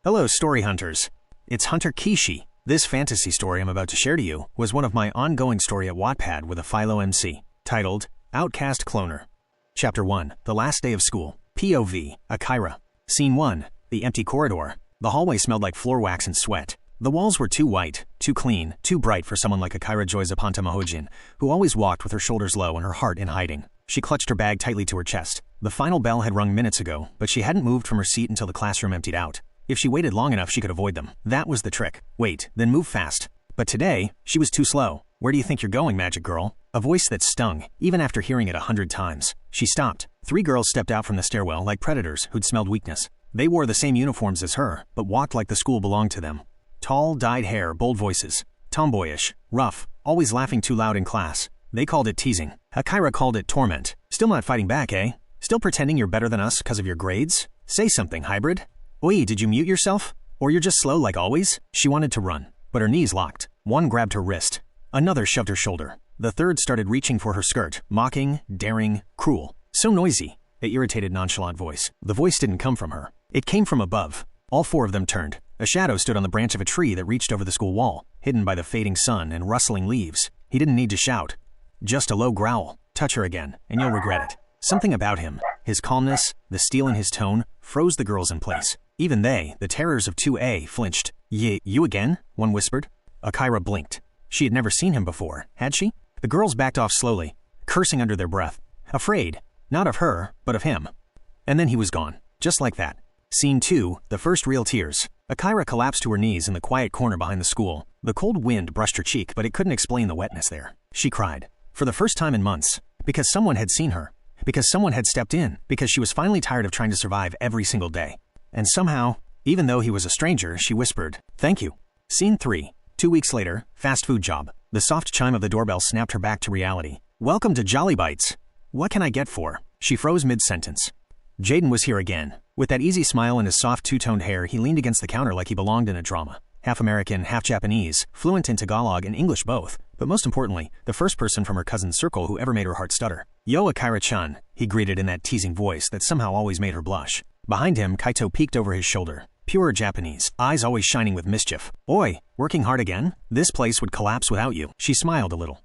Hello, story hunters. It's Hunter Kishi. This fantasy story I'm about to share to you was one of my ongoing story at Wattpad with a Philo MC, titled Outcast Cloner. Chapter 1, The Last Day of School. POV, Akairah. Scene 1, the empty corridor. The hallway smelled like floor wax and sweat. The walls were too white, too clean, too bright for someone like Akairah Joyzapanta Mahojin, who always walked with her shoulders low and her heart in hiding. She clutched her bag tightly to her chest. The final bell had rung minutes ago, but she hadn't moved from her seat until the classroom emptied out. If she waited long enough, she could avoid them. That was the trick. Wait, then move fast. But today, she was too slow. Where do you think you're going, magic girl? A voice that stung, even after hearing it 100 times. She stopped. 3 girls stepped out from the stairwell like predators who'd smelled weakness. They wore the same uniforms as her, but walked like the school belonged to them. Tall, dyed hair, bold voices. Tomboyish, rough, always laughing too loud in class. They called it teasing. Akairah called it torment. Still not fighting back, eh? Still pretending you're better than us because of your grades? Say something, hybrid. Oi, did you mute yourself? Or you're just slow like always? She wanted to run, but her knees locked. One grabbed her wrist. Another shoved her shoulder. The third started reaching for her skirt, mocking, daring, cruel. So noisy. It irritated nonchalant voice. The voice didn't come from her. It came from above. All 4 of them turned. A shadow stood on the branch of a tree that reached over the school wall, hidden by the fading sun and rustling leaves. He didn't need to shout. Just a low growl. Touch her again, and you'll regret it. Something about him, his calmness, the steel in his tone, froze the girls in place. Even they, the terrors of 2A, flinched. You again? One whispered. Akairah blinked. She had never seen him before, had she? The girls backed off slowly, cursing under their breath. Afraid, not of her, but of him. And then he was gone, just like that. Scene 2, the first real tears. Akairah collapsed to her knees in the quiet corner behind the school. The cold wind brushed her cheek, but it couldn't explain the wetness there. She cried. For the first time in months. Because someone had seen her. Because someone had stepped in. Because she was finally tired of trying to survive every single day. And somehow, even though he was a stranger, she whispered, "Thank you." Scene 3, 2 weeks later, fast food job. The soft chime of the doorbell snapped her back to reality. "Welcome to Jolly Bites. What can I get for?" She froze mid-sentence. Jaden was here again. With that easy smile and his soft two-toned hair, he leaned against the counter like he belonged in a drama. Half American, half Japanese, fluent in Tagalog and English both, but most importantly, the first person from her cousin's circle who ever made her heart stutter. "Yo, Akairah-chan," he greeted in that teasing voice that somehow always made her blush. Behind him, Kaito peeked over his shoulder. Pure Japanese, eyes always shining with mischief. "Oi, working hard again? This place would collapse without you." She smiled a little.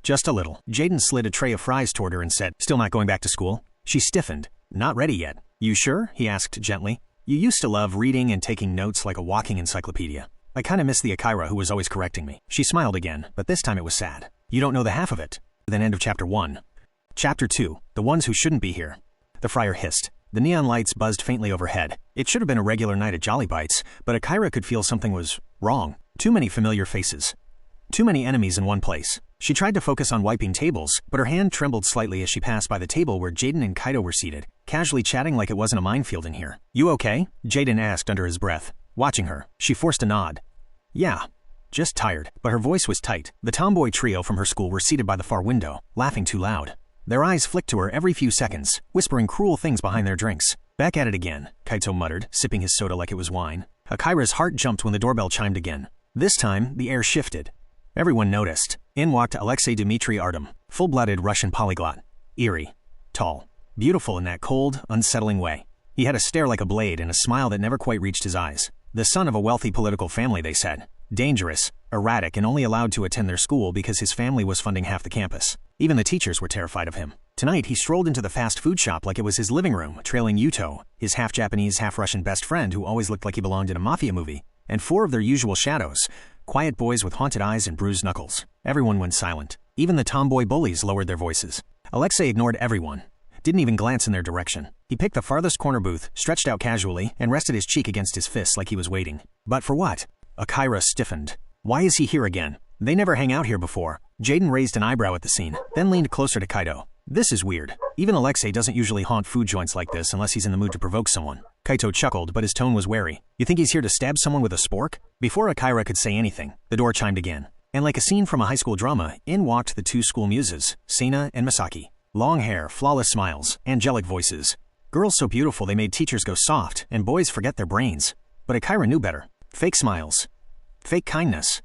Just a little. Jaden slid a tray of fries toward her and said, "Still not going back to school?" She stiffened. "Not ready yet." "You sure?" he asked gently. "You used to love reading and taking notes like a walking encyclopedia." "I kinda miss the Akairah who was always correcting me." She smiled again, but this time it was sad. "You don't know the half of it." Then end of Chapter 1. Chapter 2, The Ones Who Shouldn't Be Here. The friar hissed. The neon lights buzzed faintly overhead. It should have been a regular night at Jolly Bites, but Akairah could feel something was wrong. Too many familiar faces. Too many enemies in one place. She tried to focus on wiping tables, but her hand trembled slightly as she passed by the table where Jaden and Kaito were seated, casually chatting like it wasn't a minefield in here. "You okay?" Jaden asked under his breath. Watching her, she forced a nod. "Yeah, just tired," but her voice was tight. The tomboy trio from her school were seated by the far window, laughing too loud. Their eyes flicked to her every few seconds, whispering cruel things behind their drinks. "Back at it again," Kaito muttered, sipping his soda like it was wine. Akairah's heart jumped when the doorbell chimed again. This time, the air shifted. Everyone noticed. In walked Alexei Dmitry Artem, full-blooded Russian polyglot. Eerie. Tall. Beautiful in that cold, unsettling way. He had a stare like a blade and a smile that never quite reached his eyes. The son of a wealthy political family, they said. Dangerous, erratic, and only allowed to attend their school because his family was funding half the campus. Even the teachers were terrified of him. Tonight, he strolled into the fast food shop like it was his living room, trailing Yuto, his half-Japanese, half-Russian best friend who always looked like he belonged in a mafia movie, and 4 of their usual shadows, quiet boys with haunted eyes and bruised knuckles. Everyone went silent. Even the tomboy bullies lowered their voices. Alexei ignored everyone. Didn't even glance in their direction. He picked the farthest corner booth, stretched out casually, and rested his cheek against his fist like he was waiting. But for what? Akairah stiffened. Why is he here again? They never hang out here before. Jaden raised an eyebrow at the scene, then leaned closer to Kaito. This is weird. Even Alexei doesn't usually haunt food joints like this unless he's in the mood to provoke someone. Kaito chuckled, but his tone was wary. You think he's here to stab someone with a spork? Before Akairah could say anything, the door chimed again. And like a scene from a high school drama, in walked the 2 school muses, Seina and Misaki. Long hair, flawless smiles, angelic voices. Girls so beautiful they made teachers go soft, and boys forget their brains. But Akairah knew better. Fake smiles. Fake kindness.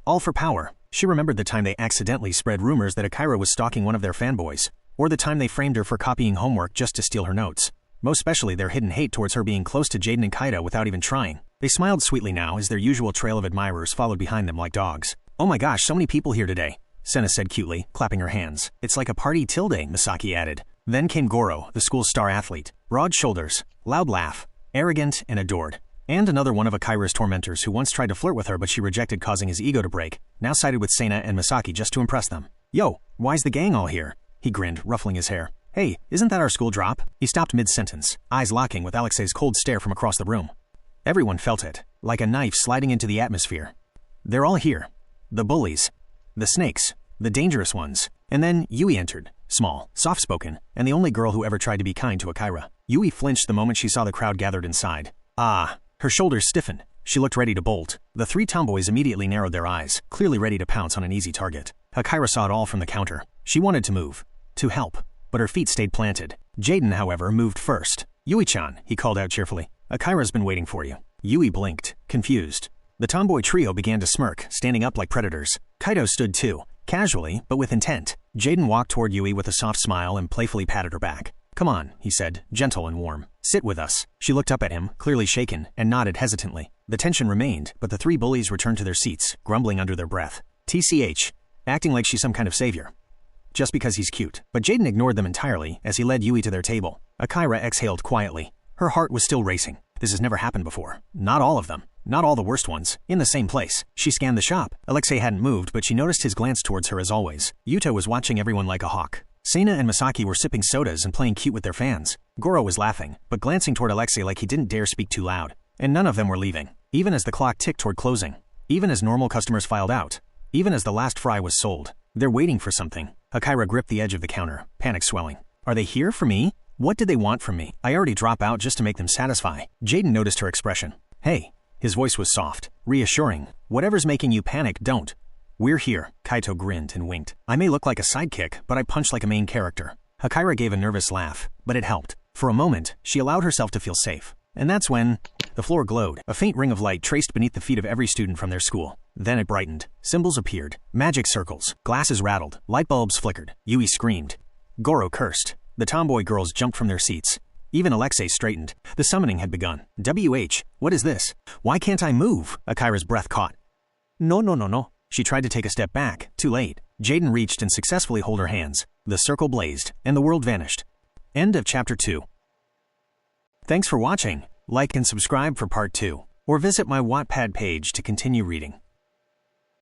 All for power. She remembered the time they accidentally spread rumors that Akairah was stalking one of their fanboys, or the time they framed her for copying homework just to steal her notes. most especially their hidden hate towards her being close to Jaden and Akairah without even trying. They smiled sweetly now as their usual trail of admirers followed behind them like dogs. "Oh my gosh, so many people here today," Senna said cutely, clapping her hands. "It's like a party till day," Misaki added. Then came Goro, the school's star athlete. Broad shoulders, loud laugh, arrogant and adored. And another one of Akairah's tormentors who once tried to flirt with her but she rejected, causing his ego to break, now sided with Sena and Misaki just to impress them. "Yo, why's the gang all here?" He grinned, ruffling his hair. "Hey, isn't that our school drop?" He stopped mid-sentence, eyes locking with Alexei's cold stare from across the room. Everyone felt it, like a knife sliding into the atmosphere. They're all here. The bullies. The snakes. The dangerous ones. And then Yui entered, small, soft-spoken, and the only girl who ever tried to be kind to Akairah. Yui flinched the moment she saw the crowd gathered inside. Her shoulders stiffened. She looked ready to bolt. The three tomboys immediately narrowed their eyes, clearly ready to pounce on an easy target. Akairah saw it all from the counter. She wanted to move, to help, but her feet stayed planted. Jaden, however, moved first. "Yui-chan," he called out cheerfully. "Akairah's been waiting for you." Yui blinked, confused. The tomboy trio began to smirk, standing up like predators. Kaido stood too, casually, but with intent. Jaden walked toward Yui with a soft smile and playfully patted her back. "Come on," he said, gentle and warm. "Sit with us." She looked up at him, clearly shaken, and nodded hesitantly. The tension remained, but the three bullies returned to their seats, grumbling under their breath. TCH, acting like she's some kind of savior. Just because he's cute. But Jaden ignored them entirely as he led Yui to their table. Akairah exhaled quietly. Her heart was still racing. This has never happened before. Not all of them. Not all the worst ones. In the same place. She scanned the shop. Alexei hadn't moved, but she noticed his glance towards her as always. Yuta was watching everyone like a hawk. Sena and Misaki were sipping sodas and playing cute with their fans. Goro was laughing, but glancing toward Alexei like he didn't dare speak too loud. And none of them were leaving. Even as the clock ticked toward closing. Even as normal customers filed out. Even as the last fry was sold. They're waiting for something. Akairah gripped the edge of the counter, panic swelling. "Are they here for me? What did they want from me? I already drop out just to make them satisfy." Jaden noticed her expression. "Hey." His voice was soft, reassuring. "Whatever's making you panic, don't. We're here." Kaito grinned and winked. "I may look like a sidekick, but I punch like a main character." Akairah gave a nervous laugh, but it helped. For a moment, she allowed herself to feel safe. And that's when the floor glowed, a faint ring of light traced beneath the feet of every student from their school. Then it brightened. Symbols appeared. Magic circles. Glasses rattled. Light bulbs flickered. Yui screamed. Goro cursed. The tomboy girls jumped from their seats. Even Alexei straightened. The summoning had begun. "WH, what is this? Why can't I move?" Akairah's breath caught. No. She tried to take a step back. Too late. Jaden reached and successfully held her hands. The circle blazed, and the world vanished. End of Chapter 2. Thanks for watching. Like and subscribe for Part 2. Or visit my Wattpad page to continue reading.